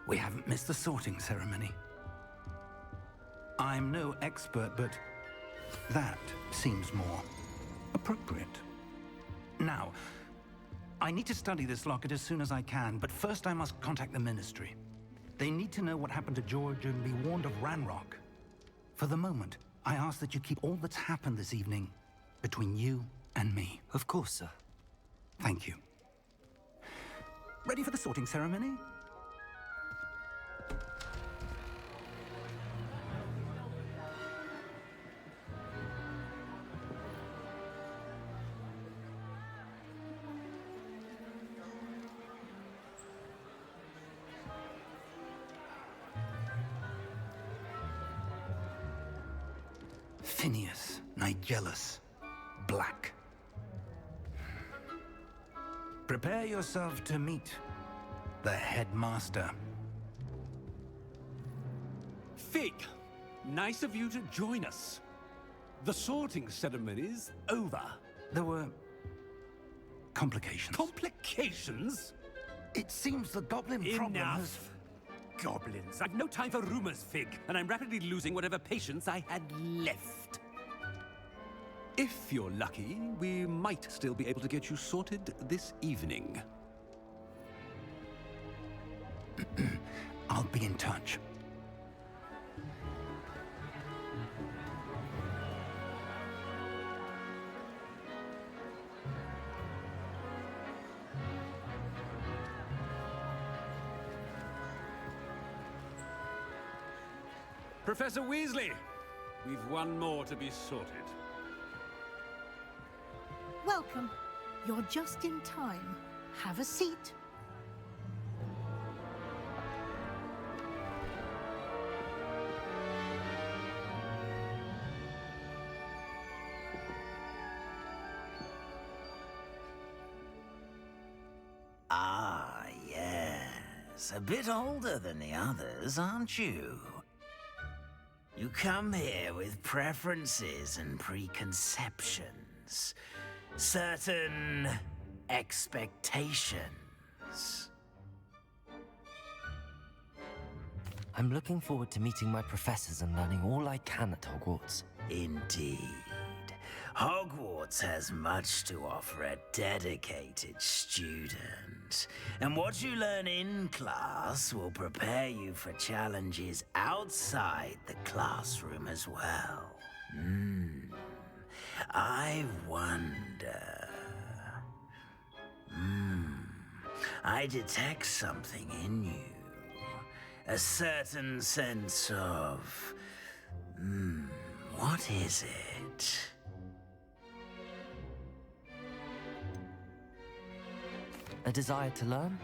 We haven't missed the sorting ceremony. I'm no expert, but that seems more appropriate. Now, I need to study this locket as soon as I can, but first I must contact the Ministry. They need to know what happened to George and be warned of Ranrock. For the moment, I ask that you keep all that's happened this evening between you and me. Of course, sir. Thank you. Ready for the sorting ceremony? Phineas, Nigellus, Black. Prepare yourself to meet the headmaster. Fig, nice of you to join us. The sorting ceremony's over. There were complications. Complications? It seems the goblin problem has... Enough! Goblins. I've no time for rumors, Fig, and I'm rapidly losing whatever patience I had left. If you're lucky, we might still be able to get you sorted this evening. I'll be in touch. Professor Weasley, we've one more to be sorted. Welcome. You're just in time. Have a seat. Ah, yes. A bit older than the others, aren't you? You come here with preferences and preconceptions. Certain expectations. I'm looking forward to meeting my professors and learning all I can at Hogwarts. Indeed. Hogwarts has much to offer a dedicated student. And what you learn in class will prepare you for challenges outside the classroom as well. I wonder... I detect something in you. A certain sense of... what is it? A desire to learn?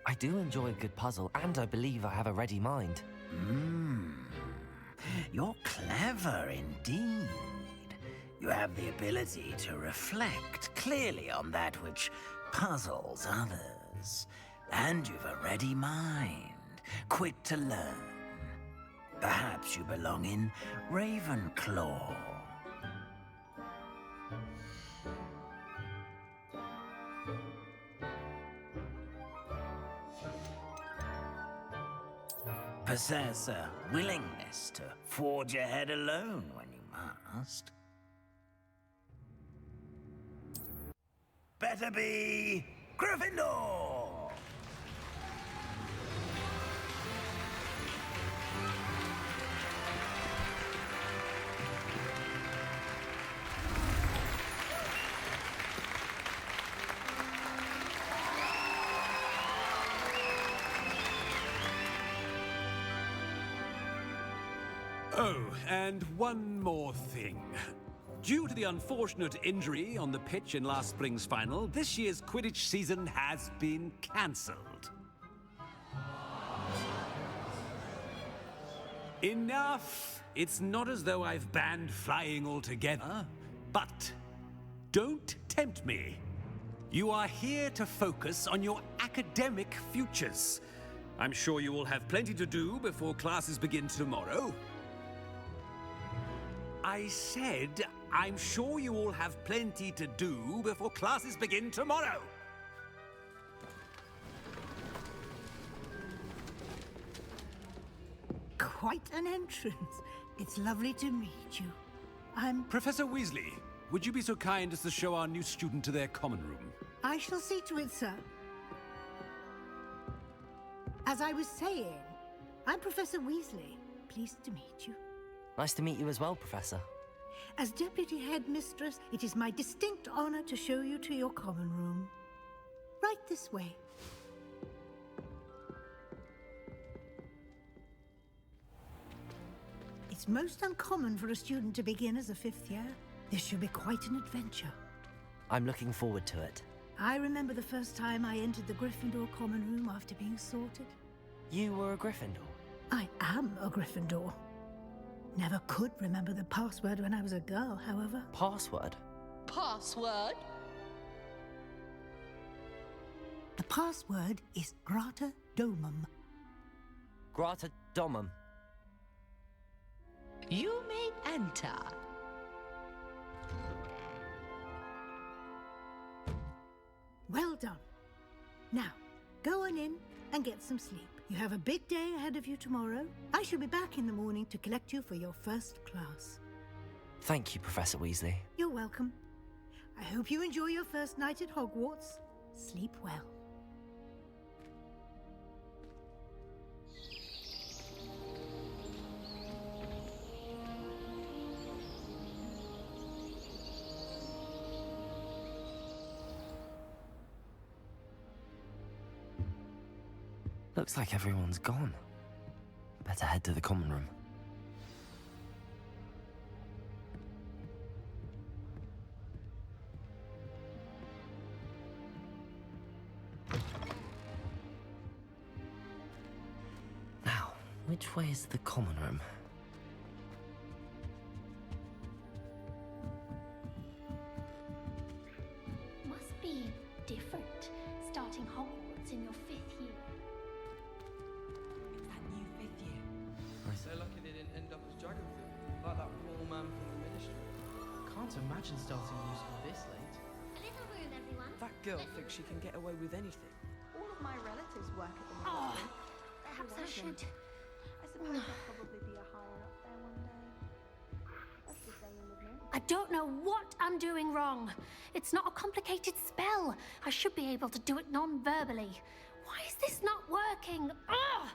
I do enjoy a good puzzle, and I believe I have a ready mind. You're clever indeed. You have the ability to reflect clearly on that which puzzles others. And you've a ready mind, quick to learn. Perhaps you belong in Ravenclaw. Possess a willingness to forge ahead alone when you must. Better be Gryffindor! Oh, and one more thing. Due to the unfortunate injury on the pitch in last spring's final, this year's Quidditch season has been cancelled. Enough! It's not as though I've banned flying altogether, but don't tempt me. You are here to focus on your academic futures. I'm sure you will have plenty to do before classes begin tomorrow. I said, I'm sure you all have plenty to do before classes begin tomorrow. quite an entrance. It's lovely to meet you. Professor Weasley, would you be so kind as to show our new student to their common room? I shall see to it, sir. As I was saying, I'm Professor Weasley. Pleased to meet you. Nice to meet you as well, Professor. As Deputy Headmistress, it is my distinct honor to show you to your common room. Right this way. It's most uncommon for a student to begin as a 5th year. This should be quite an adventure. I'm looking forward to it. I remember the first time I entered the Gryffindor common room after being sorted. You were a Gryffindor? I am a Gryffindor. Never could remember the password when I was a girl, however. Password? Password? The password is Grata Domum. Grata Domum. You may enter. Well done. Now, go on in and get some sleep. You have a big day ahead of you tomorrow. I shall be back in the morning to collect you for your first class. Thank you, Professor Weasley. You're welcome. I hope you enjoy your first night at Hogwarts. Sleep well. Looks like everyone's gone. Better head to the common room. Now, which way is the common room? Must be different, starting Hogwarts in your 5th year. It's that new 5th year. So lucky they didn't end up as dragon food, like that poor man from the ministry. Can't imagine starting a new school this late. A little room, everyone. That girl thinks she can get away with anything. All of my relatives work at the Oh, ministry. perhaps I should. I suppose I'll probably be a higher up there one day. That's the same with me. I don't know what I'm doing wrong. It's not a complicated spell. I should be able to do it non-verbally. Why is this not working? Ugh!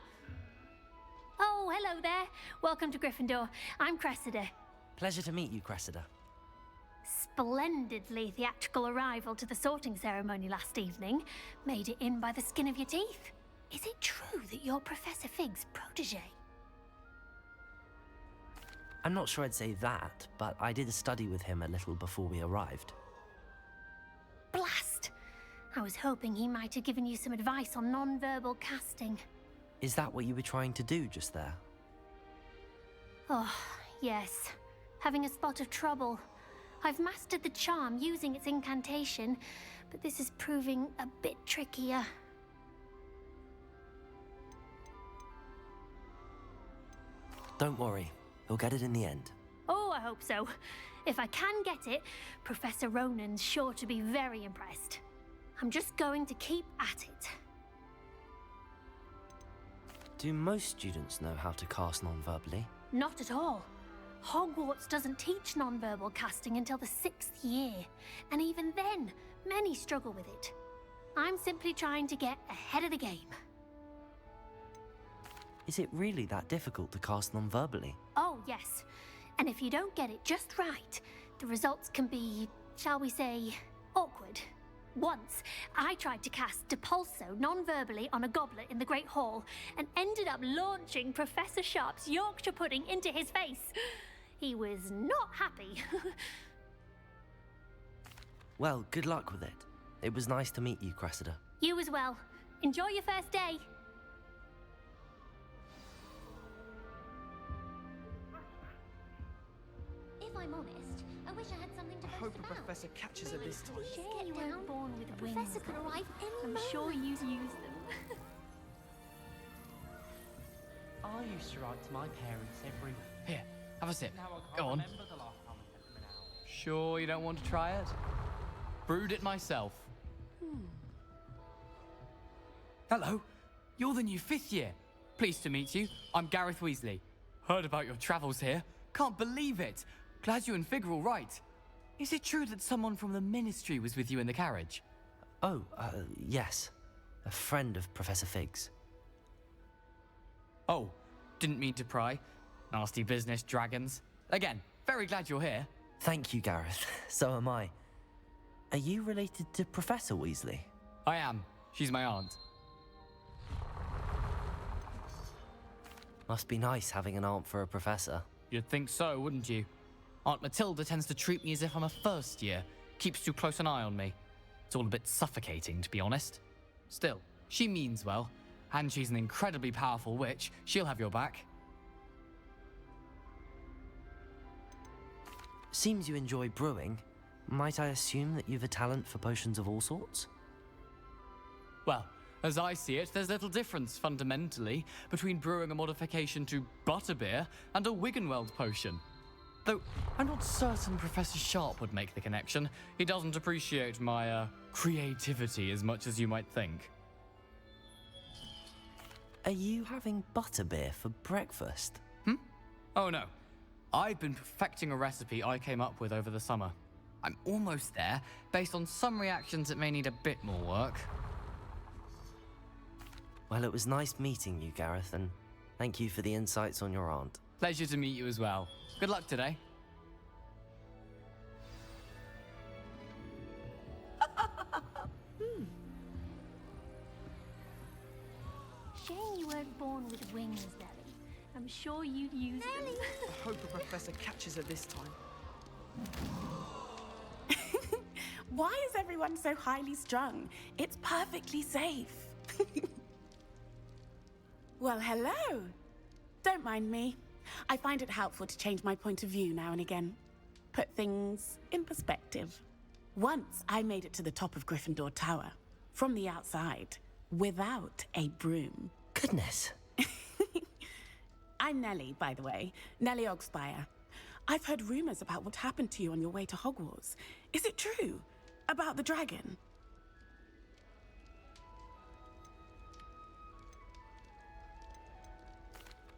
Oh, hello there. Welcome to Gryffindor. I'm Cressida. Pleasure to meet you, Cressida. Splendidly theatrical arrival to the sorting ceremony last evening. Made it in by the skin of your teeth. Is it true that you're Professor Fig's protege? I'm not sure I'd say that, but I did study with him a little before we arrived. Blast! I was hoping he might have given you some advice on non-verbal casting. Is that what you were trying to do just there? Oh, yes. Having a spot of trouble. I've mastered the charm using its incantation, but this is proving a bit trickier. Don't worry, you'll get it in the end. Oh, I hope so. If I can get it, Professor Ronan's sure to be very impressed. I'm just going to keep at it. Do most students know how to cast non-verbally? Not at all. Hogwarts doesn't teach non-verbal casting until the 6th year, and even then, many struggle with it. I'm simply trying to get ahead of the game. Is it really that difficult to cast non-verbally? Oh, yes. And if you don't get it just right, the results can be, shall we say, awkward. Once, I tried to cast Depulso non-verbally on a goblet in the Great Hall and ended up launching Professor Sharp's Yorkshire pudding into his face. He was not happy. Well, good luck with it. It was nice to meet you, Cressida. You as well. Enjoy your first day. If I'm honest, I wish I had something to I boast hope a about. professor catches her this time. Shame you weren't born with The wings. professor could arrive any I'm sure you'd use them. I used to write to my parents every... Here, have a sip. Go on. Sure you don't want to try it? Brewed it myself. Hello, you're the new 5th year. Pleased to meet you. I'm Gareth Weasley. Heard about your travels here. Can't believe it. Glad you and Fig are all right. Is it true that someone from the Ministry was with you in the carriage? Oh, yes. A friend of Professor Fig's. Oh, didn't mean to pry. Nasty business, dragons. Again, very glad you're here. Thank you, Gareth. So am I. Are you related to Professor Weasley? I am. She's my aunt. Must be nice having an aunt for a professor. You'd think so, wouldn't you? Aunt Matilda tends to treat me as if I'm a first year. Keeps too close an eye on me. It's all a bit suffocating, to be honest. Still, she means well. And she's an incredibly powerful witch. She'll have your back. Seems you enjoy brewing. Might I assume that you've a talent for potions of all sorts? Well, as I see it, there's little difference, fundamentally, between brewing a modification to butterbeer and a Wiggenweld potion. Though, I'm not certain Professor Sharp would make the connection. He doesn't appreciate my, creativity as much as you might think. Are you having butterbeer for breakfast? Oh no. I've been perfecting a recipe I came up with over the summer. I'm almost there. Based on some reactions, it may need a bit more work. Well, it was nice meeting you, Gareth, and thank you for the insights on your aunt. Pleasure to meet you as well. Good luck today. Shame you weren't born with wings, Nellie. I'm sure you'd use them. I hope a professor catches her this time. Why is everyone so highly strung? It's perfectly safe. Well, hello. Don't mind me. I find it helpful to change my point of view now and again. Put things in perspective. Once I made it to the top of Gryffindor Tower, from the outside, without a broom. Goodness. I'm Nellie, by the way. Nellie Ogspire. I've heard rumors about what happened to you on your way to Hogwarts. Is it true? About the dragon?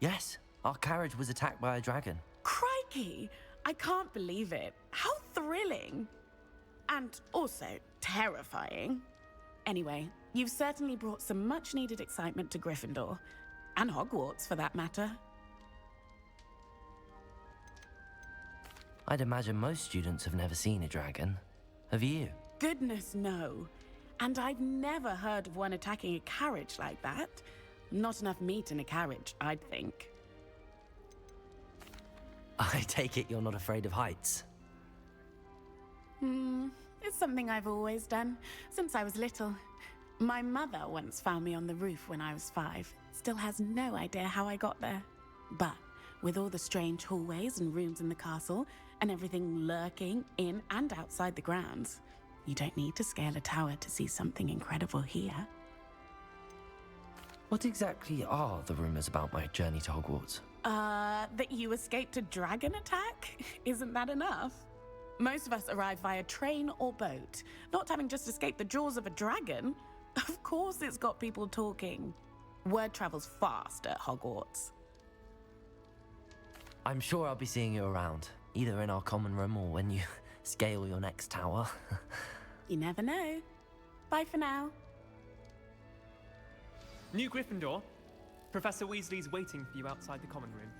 Yes, our carriage was attacked by a dragon. Crikey! I can't believe it. How thrilling! And also terrifying. Anyway, you've certainly brought some much-needed excitement to Gryffindor. And Hogwarts, for that matter. I'd imagine most students have never seen a dragon. Have you? Goodness, no. And I've never heard of one attacking a carriage like that. Not enough meat in a carriage, I'd think. I take it you're not afraid of heights. It's something I've always done, since I was little. My mother once found me on the roof when I was 5. Still has no idea how I got there. But with all the strange hallways and rooms in the castle, and everything lurking in and outside the grounds, you don't need to scale a tower to see something incredible here. What exactly are the rumors about my journey to Hogwarts? That you escaped a dragon attack? Isn't that enough? Most of us arrive via train or boat, not having just escaped the jaws of a dragon. Of course it's got people talking. Word travels fast at Hogwarts. I'm sure I'll be seeing you around, either in our common room or when you scale your next tower. You never know. Bye for now. New Gryffindor. Professor Weasley's waiting for you outside the common room.